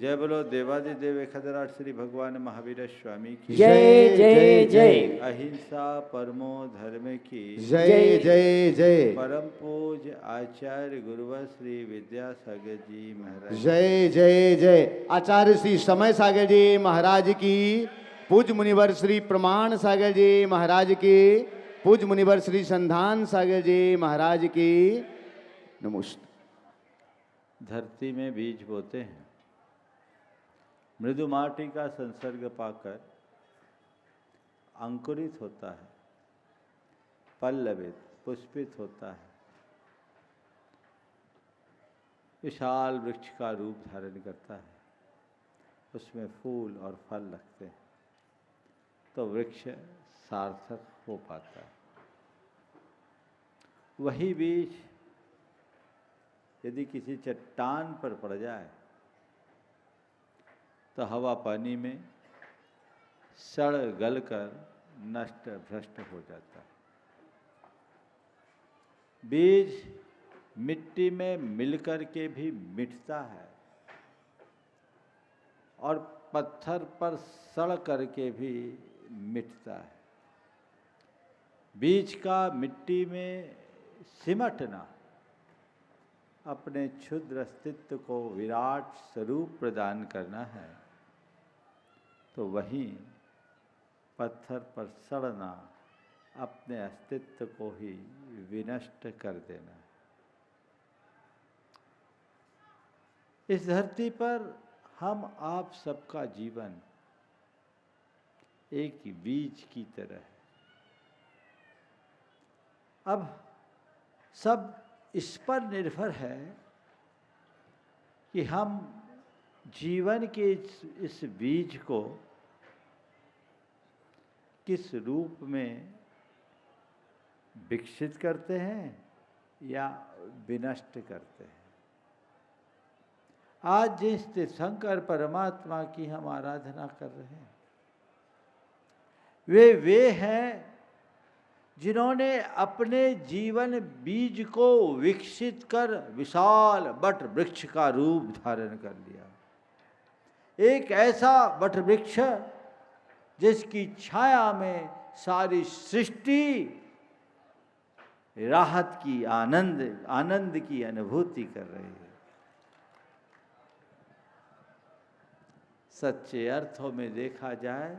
जय बोलो देवादिदेव खदराट श्री भगवान महावीर स्वामी की जय जय जय। अहिंसा परमो धर्म की जय जय जय। परम पूज आचार्य गुरुवर श्री विद्यासागर जी महाराज जय जय जय। आचार्य श्री समय सागर जी महाराज की, पूज मुनिवर श्री प्रमाण सागर जी महाराज की, पूज मुनिवर श्री संधान सागर जी महाराज की नमस्ते। धरती में बीज बोते हैं, मृदु माटी का संसर्ग पाकर अंकुरित होता है, पल्लवित पुष्पित होता है, विशाल वृक्ष का रूप धारण करता है, उसमें फूल और फल लगते हैं तो वृक्ष सार्थक हो पाता है। वही बीज यदि किसी चट्टान पर पड़ जाए तो हवा पानी में सड़ गल कर नष्ट भ्रष्ट हो जाता है। बीज मिट्टी में मिलकर के भी मिटता है और पत्थर पर सड़ करके भी मिटता है। बीज का मिट्टी में सिमटना, अपने क्षुद्र अस्तित्व को विराट स्वरूप प्रदान करना है, तो वहीं पत्थर पर सड़ना अपने अस्तित्व को ही विनष्ट कर देना है। इस धरती पर हम आप सबका जीवन एक बीज की तरह है। अब सब इस पर निर्भर है कि हम जीवन के इस बीज को किस रूप में विकसित करते हैं या विनष्ट करते हैं। आज जिस तीर्थंकर परमात्मा की हम आराधना कर रहे हैं, वे हैं जिन्होंने अपने जीवन बीज को विकसित कर विशाल वट वृक्ष का रूप धारण कर लिया। एक ऐसा वट वृक्ष जिसकी छाया में सारी सृष्टि राहत की आनंद की अनुभूति कर रही है। सच्चे अर्थों में देखा जाए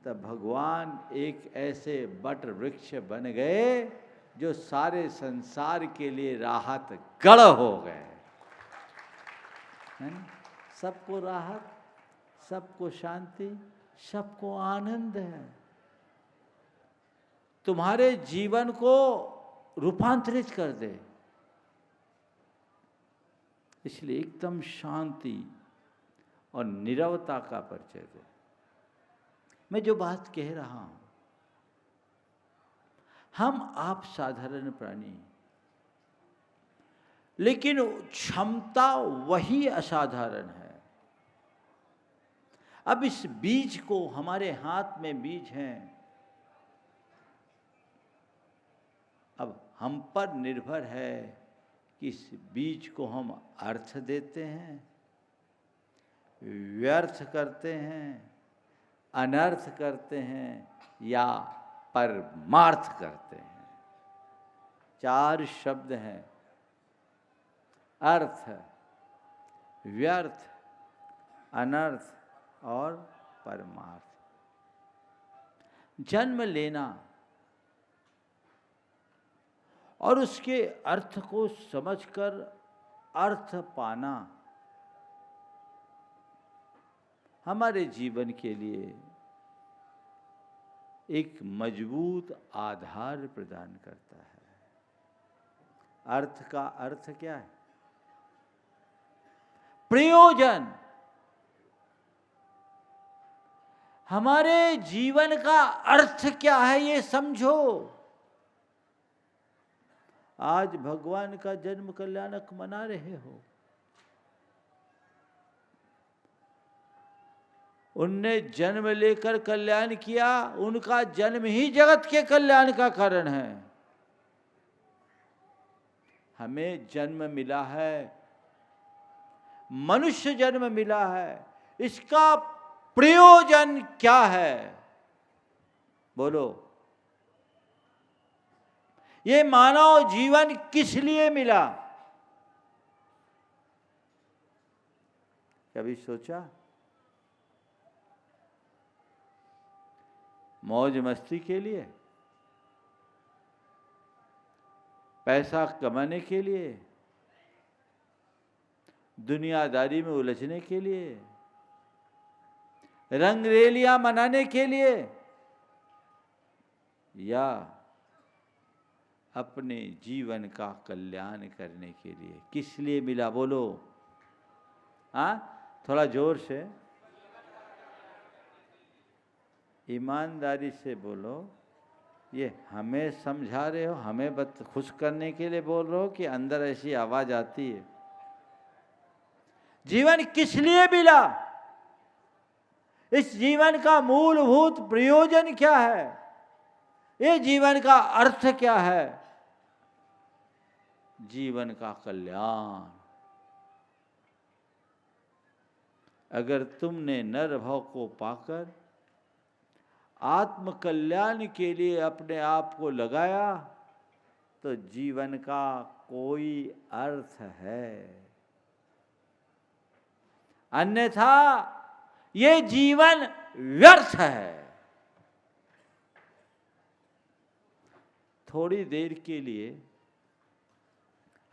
तब भगवान एक ऐसे वट वृक्ष बन गए जो सारे संसार के लिए राहत गढ़ हो गए। सबको राहत, सबको शांति, सबको आनंद है। तुम्हारे जीवन को रूपांतरित कर दे, इसलिए एकदम शांति और नीरवता का परिचय दे। मैं जो बात कह रहा हूं, हम आप साधारण प्राणी, लेकिन क्षमता वही असाधारण है। अब इस बीज को, हमारे हाथ में बीज हैं, अब हम पर निर्भर है कि इस बीज को हम अर्थ देते हैं, व्यर्थ करते हैं, अनर्थ करते हैं या परमार्थ करते हैं। 4 शब्द हैं: अर्थ, व्यर्थ, अनर्थ और परमार्थ। जन्म लेना और उसके अर्थ को समझकर अर्थ पाना हमारे जीवन के लिए एक मजबूत आधार प्रदान करता है। अर्थ का अर्थ क्या है? प्रयोजन। हमारे जीवन का अर्थ क्या है ये समझो। आज भगवान का जन्म कल्याणक मना रहे हो, उनने जन्म लेकर कल्याण किया, उनका जन्म ही जगत के कल्याण का कारण है। हमें जन्म मिला है मनुष्य जन्म मिला है, इसका प्रयोजन क्या है? बोलो, ये मानव जीवन किस लिए मिला? कभी सोचा? मौज मस्ती के लिए, पैसा कमाने के लिए, दुनियादारी में उलझने के लिए, रंगरेलियां मनाने के लिए, या अपने जीवन का कल्याण करने के लिए? किस लिए मिला? बोलो, हाँ, थोड़ा जोर से, ईमानदारी से बोलो। ये हमें समझा रहे हो, हमें खुश करने के लिए बोल रहे हो, कि अंदर ऐसी आवाज आती है? जीवन किस लिए मिला? इस जीवन का मूलभूत प्रयोजन क्या है? ये जीवन का अर्थ क्या है? जीवन का कल्याण। अगर तुमने नर भाव को पाकर आत्म कल्याण के लिए अपने आप को लगाया, तो जीवन का कोई अर्थ है। अन्यथा ये जीवन व्यर्थ है। थोड़ी देर के लिए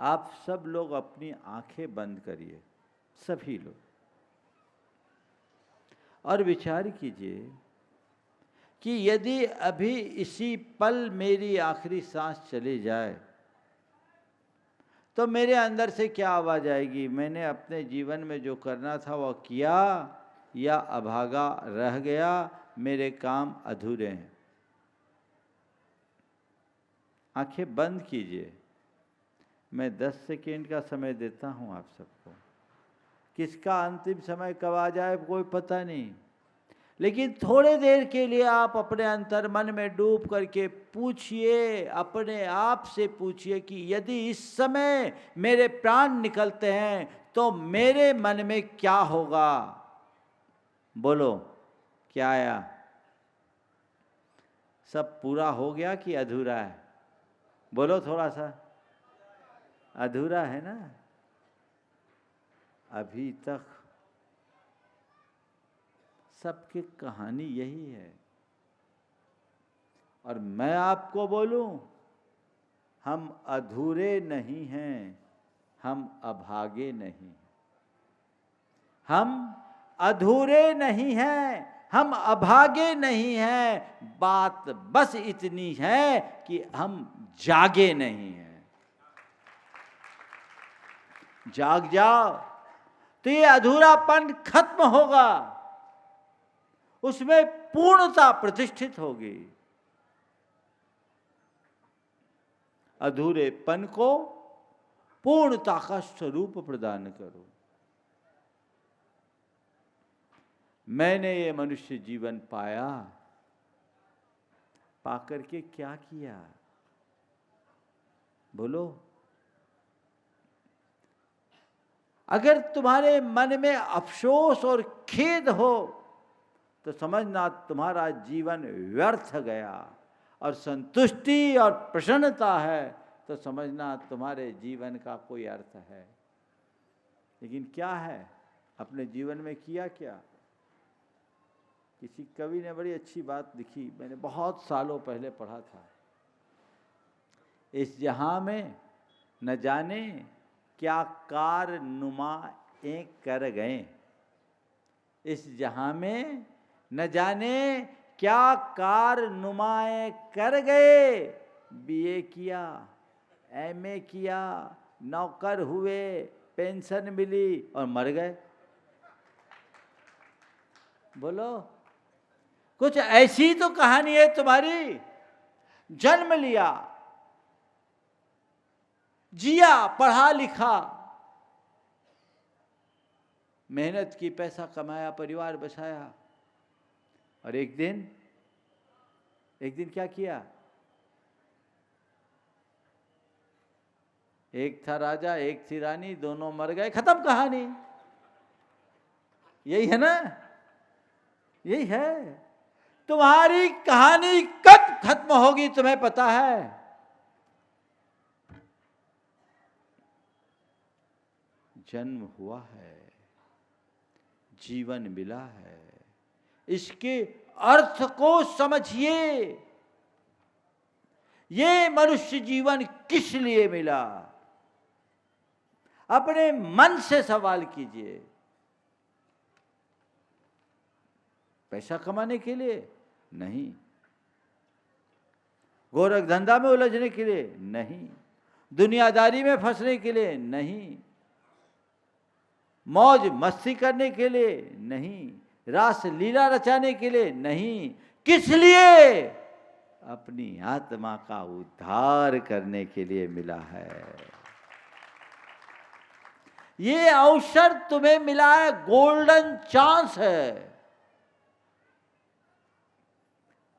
आप सब लोग अपनी आंखें बंद करिए, सभी लोग, और विचार कीजिए कि यदि अभी इसी पल मेरी आखिरी सांस चली जाए, तो मेरे अंदर से क्या आवाज आएगी? मैंने अपने जीवन में जो करना था वह किया, या अभागा रह गया, मेरे काम अधूरे हैं। आंखें बंद कीजिए, मैं 10 सेकेंड का समय देता हूं आप सबको। किसका अंतिम समय कब आ जाए कोई पता नहीं, लेकिन थोड़े देर के लिए आप अपने अंतर मन में डूब करके पूछिए, अपने आप से पूछिए कि यदि इस समय मेरे प्राण निकलते हैं तो मेरे मन में क्या होगा? बोलो, क्या आया? सब पूरा हो गया कि अधूरा है? बोलो थोड़ा सा। अधूरा है ना? अभी तक सबकी कहानी यही है। और मैं आपको बोलूं, हम अधूरे नहीं हैं, हम अभागे नहीं। हम अधूरे नहीं हैं, हम अभागे नहीं हैं। बात बस इतनी है कि हम जागे नहीं हैं। जाग जाओ तो ये अधूरापन खत्म होगा, उसमें पूर्णता प्रतिष्ठित होगी। अधूरेपन को पूर्णता का स्वरूप प्रदान करो। मैंने ये मनुष्य जीवन पाया, पाकर के क्या किया? बोलो। अगर तुम्हारे मन में अफसोस और खेद हो तो समझना तुम्हारा जीवन व्यर्थ गया, और संतुष्टि और प्रसन्नता है तो समझना तुम्हारे जीवन का कोई अर्थ है। लेकिन क्या है? अपने जीवन में किया क्या? किसी कवि ने बड़ी अच्छी बात लिखी, मैंने बहुत सालों पहले पढ़ा था। इस जहां में न जाने क्या कारनुमाएं कर गए, इस जहां में न जाने क्या कारनुमाएं कर गए। बीए किया, एमए किया, नौकर हुए, पेंशन मिली और मर गए। बोलो, कुछ ऐसी तो कहानी है तुम्हारी। जन्म लिया, जिया, पढ़ा लिखा, मेहनत की, पैसा कमाया, परिवार बसाया, और एक दिन क्या किया? एक था राजा, एक थी रानी, दोनों मर गए, खत्म कहानी। यही है ना, यही है। तुम्हारी कहानी कब खत्म होगी तुम्हें पता है? जन्म हुआ है, जीवन मिला है, इसके अर्थ को समझिए। ये मनुष्य जीवन किस लिए मिला? अपने मन से सवाल कीजिए। पैसा कमाने के लिए नहीं, गोरख धंधा में उलझने के लिए नहीं, दुनियादारी में फंसने के लिए नहीं, मौज मस्ती करने के लिए नहीं, रास लीला रचाने के लिए नहीं। किस लिए? अपनी आत्मा का उद्धार करने के लिए मिला है। ये अवसर तुम्हें मिला है, गोल्डन चांस है।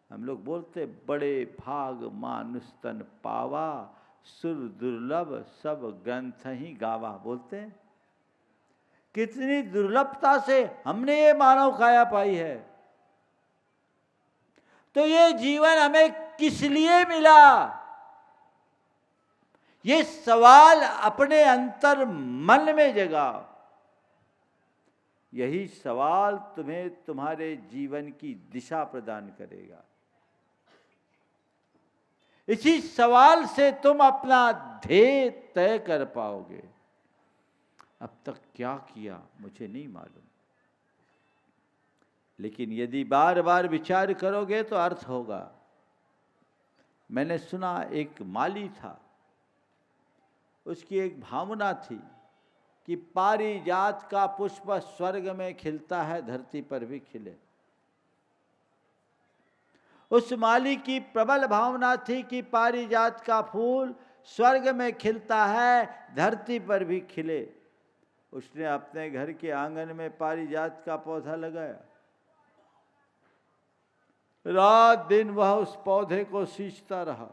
हम लोग बोलते बड़े भाग मानुष तन पावा, सुर दुर्लभ सब ग्रंथ ही गावा। बोलते हैं कितनी दुर्लभता से हमने ये मानव काया पाई है। तो ये जीवन हमें किस लिए मिला? ये सवाल अपने अंतर मन में जगाओ। यही सवाल तुम्हें तुम्हारे जीवन की दिशा प्रदान करेगा। इसी सवाल से तुम अपना ध्येय तय कर पाओगे। अब तक क्या किया मुझे नहीं मालूम, लेकिन यदि बार बार विचार करोगे तो अर्थ होगा। मैंने सुना एक माली था, उसकी एक भावना थी कि पारिजात का पुष्प स्वर्ग में खिलता है, धरती पर भी खिले। उस माली की प्रबल भावना थी कि पारिजात का फूल स्वर्ग में खिलता है, धरती पर भी खिले। उसने अपने घर के आंगन में पारिजात का पौधा लगाया। रात दिन वह उस पौधे को सींचता रहा।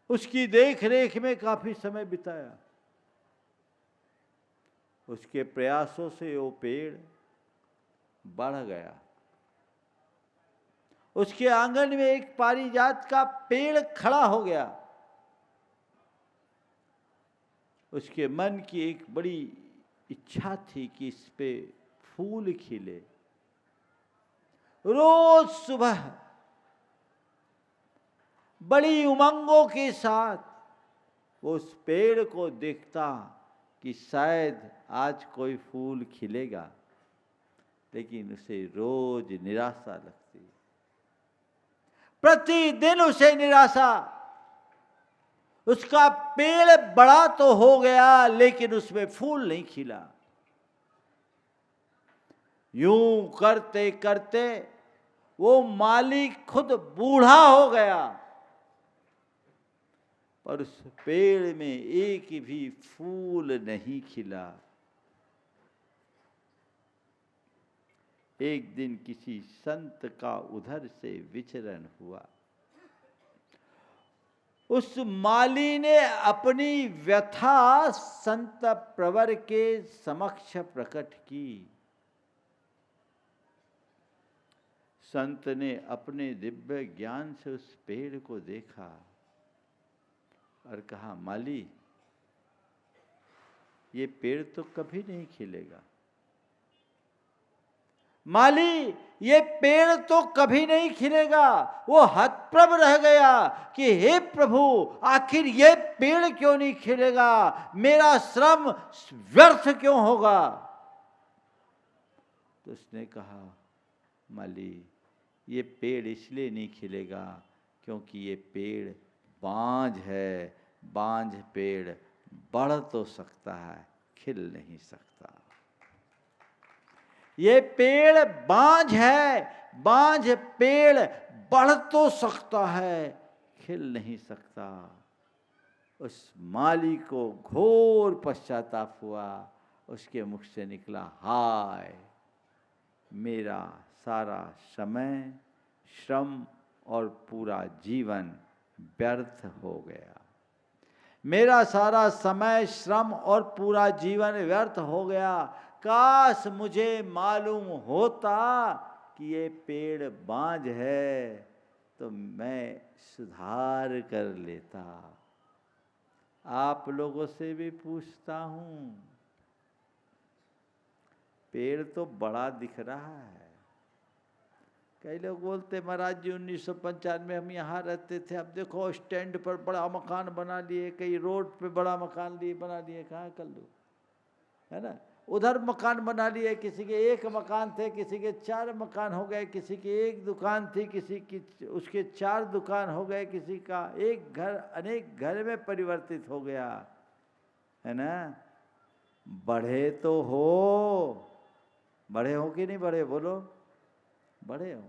उसकी देख रेख में काफी समय बिताया। उसके प्रयासों से वो पेड़ बढ़ गया। उसके आंगन में एक पारिजात का पेड़ खड़ा हो गया। उसके मन की एक बड़ी इच्छा थी कि इस पे फूल खिले। रोज सुबह बड़ी उमंगों के साथ वो उस पेड़ को देखता कि शायद आज कोई फूल खिलेगा, लेकिन उसे रोज निराशा लगती। प्रतिदिन उसे निराशा। उसका पेड़ बड़ा तो हो गया, लेकिन उसमें फूल नहीं खिला। यूं करते करते वो माली खुद बूढ़ा हो गया, पर उस पेड़ में एक भी फूल नहीं खिला। एक दिन किसी संत का उधर से विचरण हुआ। उस माली ने अपनी व्यथा संत प्रवर के समक्ष प्रकट की। संत ने अपने दिव्य ज्ञान से उस पेड़ को देखा और कहा, माली, ये पेड़ तो कभी नहीं खिलेगा। माली, ये पेड़ तो कभी नहीं खिलेगा। वो हतप्रभ रह गया कि हे प्रभु, आखिर ये पेड़ क्यों नहीं खिलेगा? मेरा श्रम व्यर्थ क्यों होगा? तो उसने कहा, माली, ये पेड़ इसलिए नहीं खिलेगा क्योंकि ये पेड़ बांझ है। बांझ पेड़ बढ़ तो सकता है, खिल नहीं सकता। ये पेड़ बांझ है, बांझ पेड़ बढ़ तो सकता है, खिल नहीं सकता। उस माली को घोर पश्चाताप हुआ। उसके मुख से निकला, हाय, मेरा सारा समय, श्रम और पूरा जीवन व्यर्थ हो गया। मेरा सारा समय, श्रम और पूरा जीवन व्यर्थ हो गया। काश मुझे मालूम होता कि ये पेड़ बांझ है तो मैं सुधार कर लेता। आप लोगों से भी पूछता हूं, पेड़ तो बड़ा दिख रहा है। कई लोग बोलते महाराज जी 1995 में हम यहाँ रहते थे, अब देखो स्टैंड पर बड़ा मकान बना लिए, कई रोड पे बड़ा मकान बना लिए, कहाँ कर लो, है ना। उधर मकान बना लिए, किसी के एक मकान थे, किसी के 4 मकान हो गए, किसी की एक दुकान थी, किसी की उसके 4 दुकान हो गए, किसी का एक घर अनेक घर में परिवर्तित हो गया, है ना। बढ़े तो हो, बढ़े हो कि नहीं बढ़े, बोलो, बढ़े हो,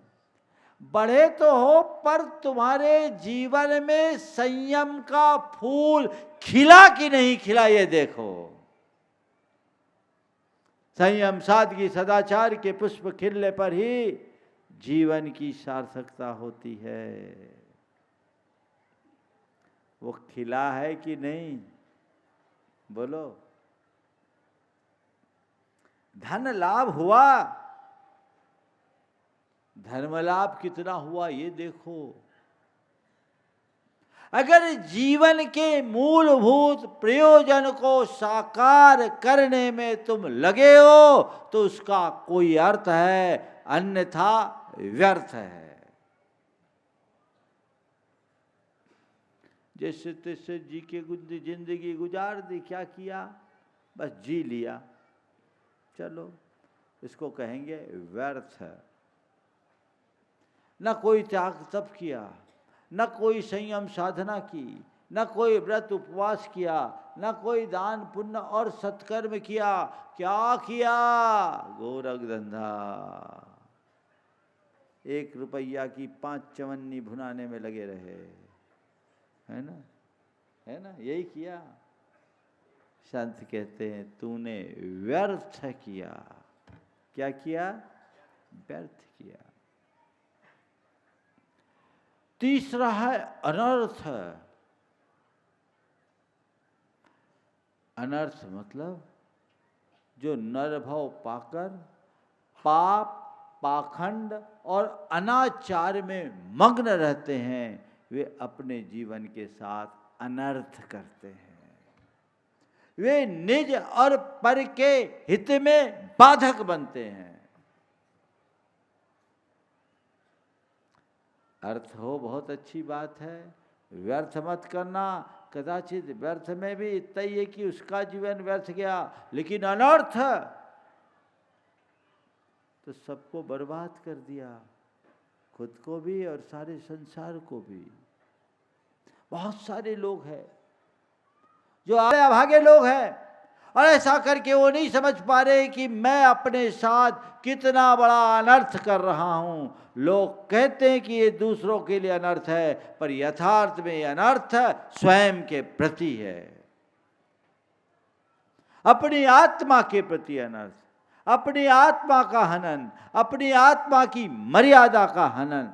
बढ़े तो हो, पर तुम्हारे जीवन में संयम का फूल खिला कि नहीं खिला ये देखो। संयम, सादगी, सदाचार के पुष्प खिलने पर ही जीवन की सार्थकता होती है। वो खिला है कि नहीं, बोलो। धन लाभ हुआ, धर्म लाभ कितना हुआ ये देखो। अगर जीवन के मूलभूत प्रयोजन को साकार करने में तुम लगे हो तो उसका कोई अर्थ है, अन्यथा व्यर्थ है। जैसे तैसे जी के जिंदगी गुजार दी, क्या किया, बस जी लिया, चलो, इसको कहेंगे व्यर्थ है। न कोई त्याग तप किया, न कोई संयम साधना की, न कोई व्रत उपवास किया, न कोई दान पुण्य और सत्कर्म किया। क्या किया, गोरख धंधा, 1 रुपया की 5 चवन्नी भुनाने में लगे रहे, है ना, है ना, यही किया। संत कहते हैं तूने व्यर्थ किया। क्या किया, व्यर्थ किया। तीसरा है अनर्थ। अनर्थ मतलब जो नरभव पाकर पाप, पाखंड और अनाचार में मग्न रहते हैं, वे अपने जीवन के साथ अनर्थ करते हैं। वे निज और पर के हित में बाधक बनते हैं। अर्थ हो बहुत अच्छी बात है, व्यर्थ मत करना। कदाचित व्यर्थ में भी इतना ही है कि उसका जीवन व्यर्थ गया, लेकिन अनर्थ तो सबको बर्बाद कर दिया, खुद को भी और सारे संसार को भी। बहुत सारे लोग हैं जो अभागे लोग हैं, और ऐसा करके वो नहीं समझ पा रहे कि मैं अपने साथ कितना बड़ा अनर्थ कर रहा हूं। लोग कहते हैं कि ये दूसरों के लिए अनर्थ है, पर यथार्थ में अनर्थ स्वयं के प्रति है, अपनी आत्मा के प्रति अनर्थ, अपनी आत्मा का हनन, अपनी आत्मा की मर्यादा का हनन।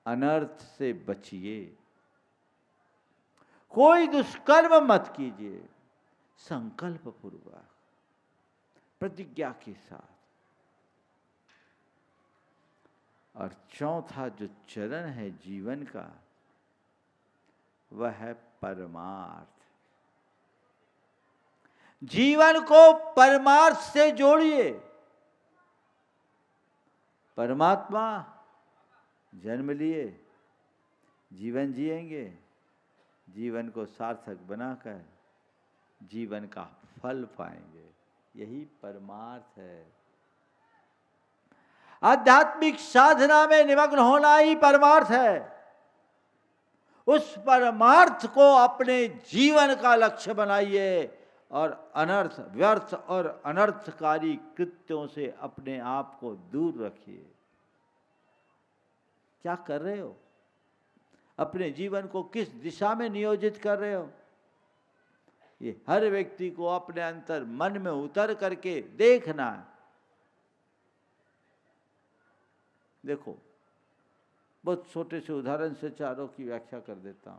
अनर्थ से बचिए, कोई दुष्कर्म मत कीजिए, संकल्प पूर्वक, प्रतिज्ञा के साथ। और चौथा जो चरण है जीवन का, वह है परमार्थ। जीवन को परमार्थ से जोड़िए। परमात्मा जन्म लिए, जीवन जिएंगे, जीवन को सार्थक बनाकर जीवन का फल पाएंगे, यही परमार्थ है। आध्यात्मिक साधना में निमग्न होना ही परमार्थ है। उस परमार्थ को अपने जीवन का लक्ष्य बनाइए और अनर्थ, व्यर्थ और अनर्थकारी कृत्यों से अपने आप को दूर रखिए। क्या कर रहे हो, अपने जीवन को किस दिशा में नियोजित कर रहे हो, ये हर व्यक्ति को अपने अंतर मन में उतर करके देखना है। देखो, बहुत छोटे से उदाहरण से चारों की व्याख्या कर देता हूं।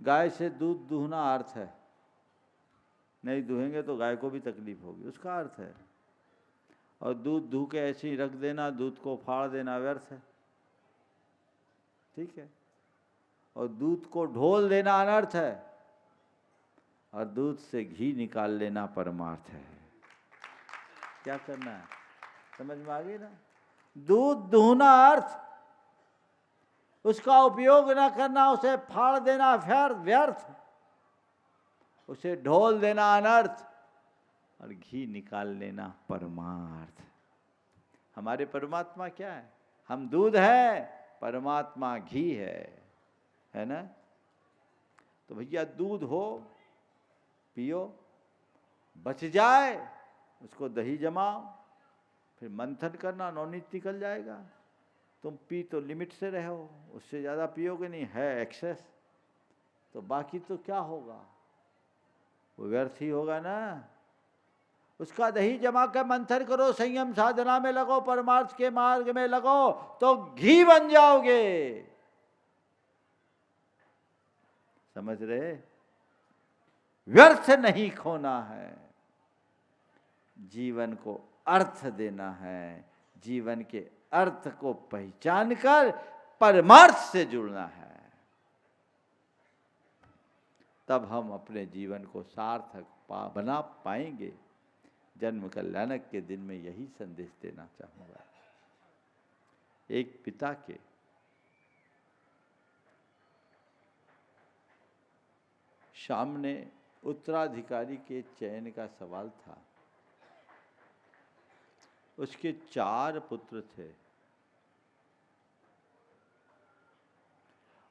गाय से दूध दूहना अर्थ है, नहीं दूहेंगे तो गाय को भी तकलीफ होगी, उसका अर्थ है। और दूध दूह के ऐसे ही रख देना, दूध को फाड़ देना व्यर्थ है, ठीक है। और दूध को ढोल देना अनर्थ है, और दूध से घी निकाल लेना परमार्थ है। क्या करना है, समझ में आ गई ना? दूध दूहना अर्थ, उसका उपयोग न करना, उसे फाड़ देना व्यर्थ, उसे ढोल देना अनर्थ, और घी निकाल लेना परमार्थ। हमारे परमात्मा क्या है? हम दूध है, परमात्मा घी है ना? तो भैया दूध हो, पियो, बच जाए उसको दही जमाओ, फिर मंथन करना, नॉनवेज निकल जाएगा। तुम पी तो लिमिट से रहो, उससे ज़्यादा पियोगे नहीं, है एक्सेस, तो बाकी तो क्या होगा, वो व्यर्थ ही होगा ना। उसका दही जमा कर मंथन करो, संयम साधना में लगो, परमार्थ के मार्ग में लगो, तो घी बन जाओगे। समझ रहे? व्यर्थ नहीं खोना है, जीवन को अर्थ देना है, जीवन के अर्थ को पहचान कर परमार्थ से जुड़ना है, तब हम अपने जीवन को सार्थक बना पाएंगे। जन्म कल्याणक के दिन में यही संदेश देना चाहूंगा। एक पिता के सामने उत्तराधिकारी के चयन का सवाल था। उसके 4 पुत्र थे।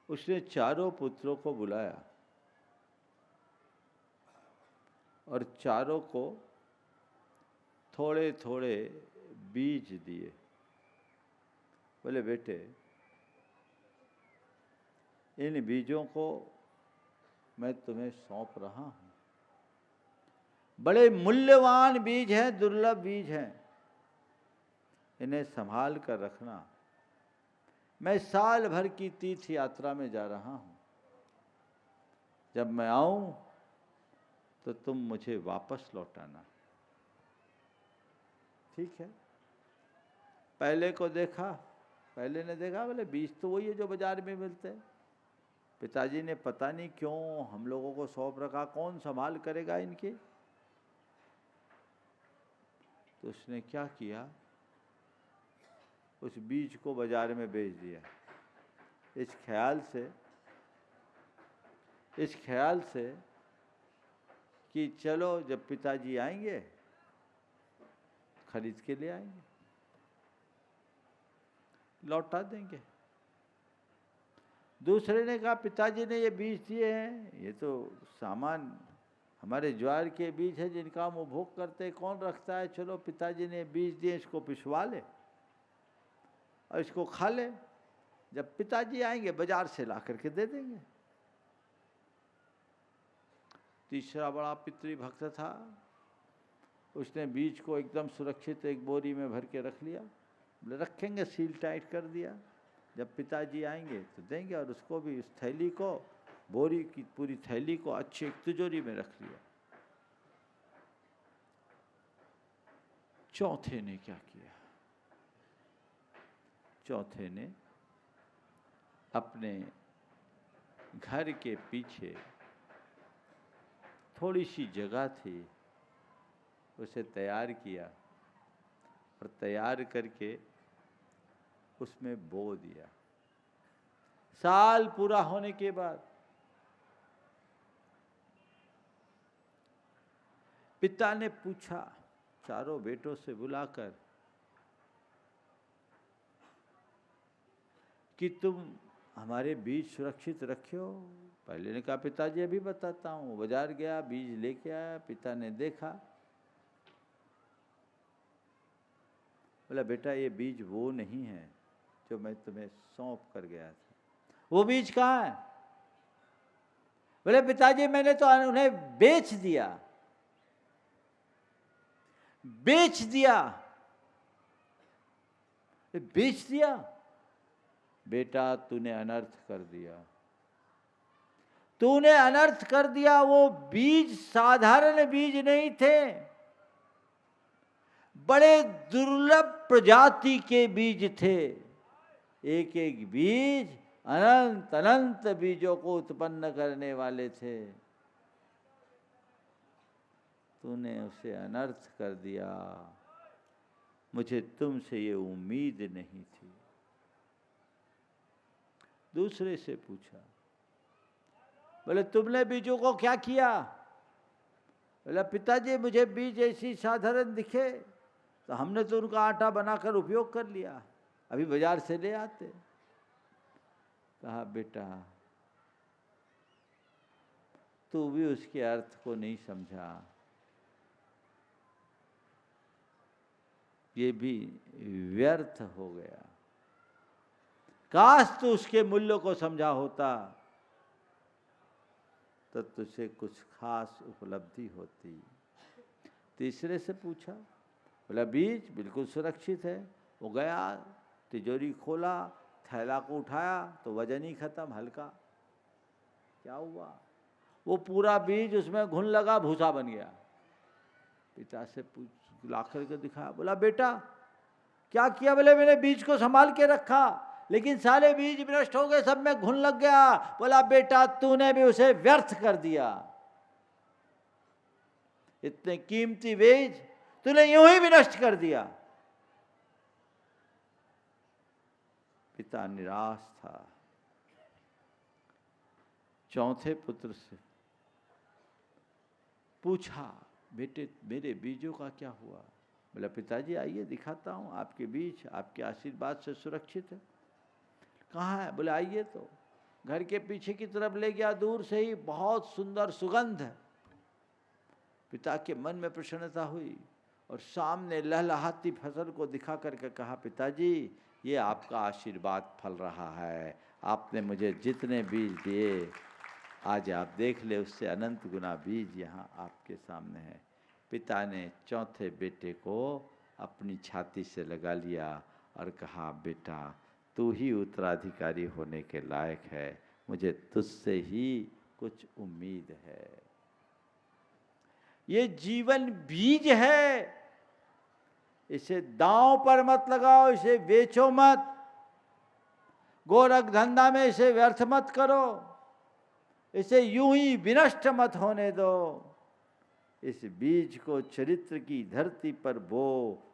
उसने चारों पुत्रों को बुलाया और चारों को थोड़े थोड़े बीज दिए। बोले बेटे, इन बीजों को मैं तुम्हें सौंप रहा हूं। बड़े मूल्यवान बीज हैं, दुर्लभ बीज हैं, इन्हें संभाल कर रखना। मैं साल भर की तीर्थ यात्रा में जा रहा हूं, जब मैं आऊं तो तुम मुझे वापस लौटाना। ठीक है। पहले को देखा, पहले ने देखा, बोले बीज तो वही है जो बाजार में मिलते हैं। पिताजी ने पता नहीं क्यों हम लोगों को सौंप रखा, कौन संभाल करेगा इनके। तो उसने क्या किया, उस बीज को बाजार में बेच दिया, इस ख्याल से कि चलो जब पिताजी आएंगे खरीद के ले आएंगे, लौटा देंगे। दूसरे ने कहा पिताजी ने ये बीज दिए हैं, ये तो सामान हमारे ज्वार के बीज है जिनका हम उपभोग करते, कौन रखता है, चलो पिताजी ने बीज दिए, इसको पिसवा ले और इसको खा ले, जब पिताजी आएंगे बाजार से ला करके दे देंगे। तीसरा बड़ा पितृभक्त था, उसने बीज को एकदम सुरक्षित एक बोरी में भर के रख लिया। बोले रखेंगे, सील टाइट कर दिया, जब पिताजी आएंगे तो देंगे। और उसको भी, उस थैली को, बोरी की पूरी थैली को अच्छी एक तिजोरी में रख लिया। चौथे ने क्या किया, चौथे ने अपने घर के पीछे थोड़ी सी जगह थी, उसे तैयार किया और तैयार करके उसमें बो दिया। साल पूरा होने के बाद पिता ने पूछा चारों बेटों से बुलाकर कि तुम हमारे बीज सुरक्षित रखे हो। पहले ने कहा पिताजी अभी बताता हूँ। बाजार गया, बीज लेके आया, पिता ने देखा, बोला बेटा ये बीज वो नहीं है जो मैं तुम्हें सौंप कर गया था। वो बीज कहाँ है? बोले पिताजी मैंने तो उन्हें बेच दिया, बेच दिया। बेच दिया? बेटा तूने अनर्थ कर दिया। तूने अनर्थ कर दिया। वो बीज साधारण बीज नहीं थे, बड़े दुर्लभ प्रजाति के बीज थे। एक एक बीज अनंत अनंत बीजों को उत्पन्न करने वाले थे। तूने उसे अनर्थ कर दिया। मुझे तुमसे ये उम्मीद नहीं थी। दूसरे से पूछा, बोले तुमने बीजों को क्या किया? बोला पिताजी मुझे बीज ऐसी साधारण दिखे तो हमने तो उनका आटा बनाकर उपयोग कर लिया, अभी बाजार से ले आते। कहा बेटा तू भी उसके अर्थ को नहीं समझा, ये भी व्यर्थ हो गया। काश तू उसके मूल्य को समझा होता तो तुझे कुछ खास उपलब्धि होती। तीसरे से पूछा, बोला बीज बिल्कुल सुरक्षित है। वो गया, तिजोरी खोला, थैला को उठाया तो वजन ही खत्म, हल्का। क्या हुआ? वो पूरा बीज उसमें घुन लगा, भूसा बन गया। पिता से पूछ ला करके दिखाया, बोला बेटा क्या किया? बोले मैंने बीज को संभाल के रखा लेकिन सारे बीज नष्ट हो गए, सब में घुन लग गया। बोला बेटा तूने भी उसे व्यर्थ कर दिया। इतने कीमती बीज तूने यूं ही भी नष्ट कर दिया। पिता निराश था। चौथे पुत्र से पूछा, बेटे मेरे बीजों का क्या हुआ? बोला पिताजी आइए दिखाता हूं, आपके बीज आपके आशीर्वाद से सुरक्षित है। कहाँ है? बोले आइए। तो घर के पीछे की तरफ ले गया, दूर से ही बहुत सुंदर सुगंध है। पिता के मन में प्रसन्नता हुई और सामने लहलहाती फसल को दिखा करके कहा, पिताजी ये आपका आशीर्वाद फल रहा है। आपने मुझे जितने बीज दिए आज आप देख ले, उससे अनंत गुना बीज यहाँ आपके सामने है। पिता ने चौथे बेटे को अपनी छाती से लगा लिया और कहा, बेटा तू ही उत्तराधिकारी होने के लायक है, मुझे तुझसे ही कुछ उम्मीद है। ये जीवन बीज है, इसे दांव पर मत लगाओ, इसे बेचो मत, गोरख धंधा में इसे व्यर्थ मत करो, इसे यूं ही विनष्ट मत होने दो। इस बीज को चरित्र की धरती पर बो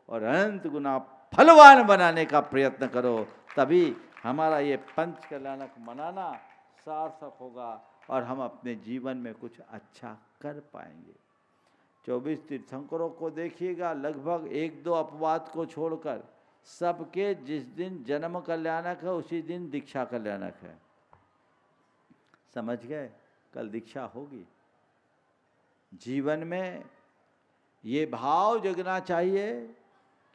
और अनंत गुना फलवान बनाने का प्रयत्न करो, तभी हमारा ये पंच कल्याणक मनाना सार्थक होगा और हम अपने जीवन में कुछ अच्छा कर पाएंगे। 24 तीर्थंकरों को देखिएगा, लगभग 1-2 अपवाद को छोड़कर सबके जिस दिन जन्म कल्याणक है उसी दिन दीक्षा कल्याणक है। समझ गए? कल दीक्षा होगी। जीवन में ये भाव जगना चाहिए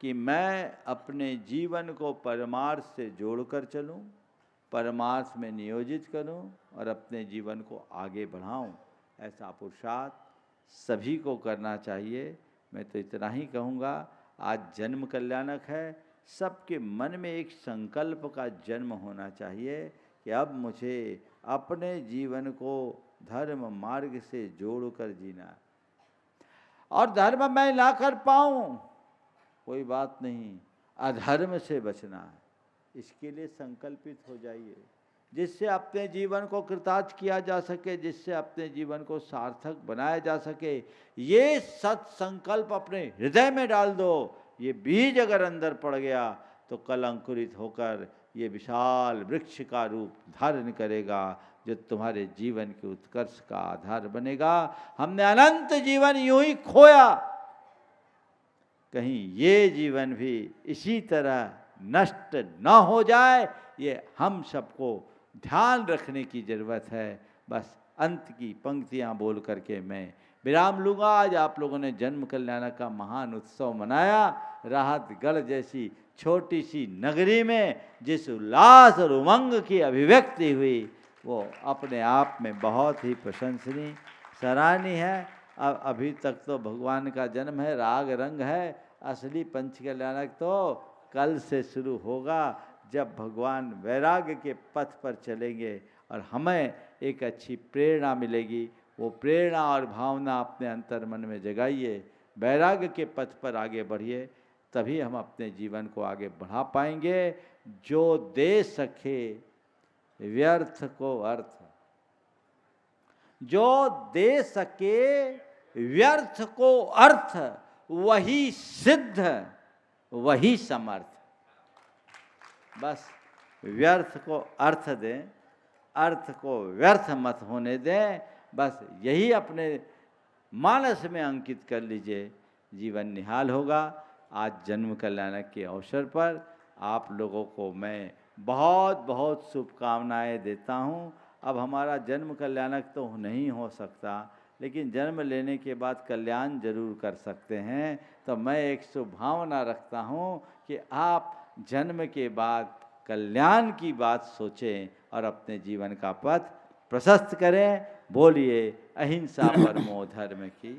कि मैं अपने जीवन को परमार्थ से जोड़कर चलूं, परमार्थ में नियोजित करूं और अपने जीवन को आगे बढ़ाऊं। ऐसा पुरुषार्थ सभी को करना चाहिए। मैं तो इतना ही कहूँगा, आज जन्म कल्याणक है, सबके मन में एक संकल्प का जन्म होना चाहिए कि अब मुझे अपने जीवन को धर्म मार्ग से जोड़कर जीना है। और धर्म मैं ना कर पाऊँ कोई बात नहीं, अधर्म से बचना है। इसके लिए संकल्पित हो जाइए, जिससे अपने जीवन को कृतार्थ किया जा सके, जिससे अपने जीवन को सार्थक बनाया जा सके। ये सत संकल्प अपने हृदय में डाल दो। ये बीज अगर अंदर पड़ गया तो कल अंकुरित होकर ये विशाल वृक्ष का रूप धारण करेगा, जो तुम्हारे जीवन के उत्कर्ष का आधार बनेगा। हमने अनंत जीवन यूं ही खोया, कहीं ये जीवन भी इसी तरह नष्ट न हो जाए, ये हम सबको ध्यान रखने की जरूरत है। बस अंत की पंक्तियां बोल करके मैं विराम लूँगा। आज आप लोगों ने जन्म कल्याणक का महान उत्सव मनाया। राहतगढ़ जैसी छोटी सी नगरी में जिस उल्लास और उमंग की अभिव्यक्ति हुई वो अपने आप में बहुत ही प्रशंसनीय सराहनीय है। अब अभी तक तो भगवान का जन्म है, राग रंग है, असली पंच कल्याणक तो कल से शुरू होगा। जब भगवान वैराग्य के पथ पर चलेंगे और हमें एक अच्छी प्रेरणा मिलेगी। वो प्रेरणा और भावना अपने अंतर मन में जगाइए, वैराग्य के पथ पर आगे बढ़िए, तभी हम अपने जीवन को आगे बढ़ा पाएंगे। जो दे सके व्यर्थ को अर्थ, जो दे सके व्यर्थ को अर्थ, वही सिद्ध वही समर्थ। बस व्यर्थ को अर्थ दें, अर्थ को व्यर्थ मत होने दें। बस यही अपने मानस में अंकित कर लीजिए, जीवन निहाल होगा। आज जन्म कल्याणक के अवसर पर आप लोगों को मैं बहुत बहुत शुभकामनाएं देता हूं। अब हमारा जन्म कल्याणक तो नहीं हो सकता, लेकिन जन्म लेने के बाद कल्याण जरूर कर सकते हैं। तो मैं एक शुभभावना रखता हूं कि आप जन्म के बाद कल्याण की बात सोचें और अपने जीवन का पथ प्रशस्त करें। बोलिए अहिंसा परमो धर्म की।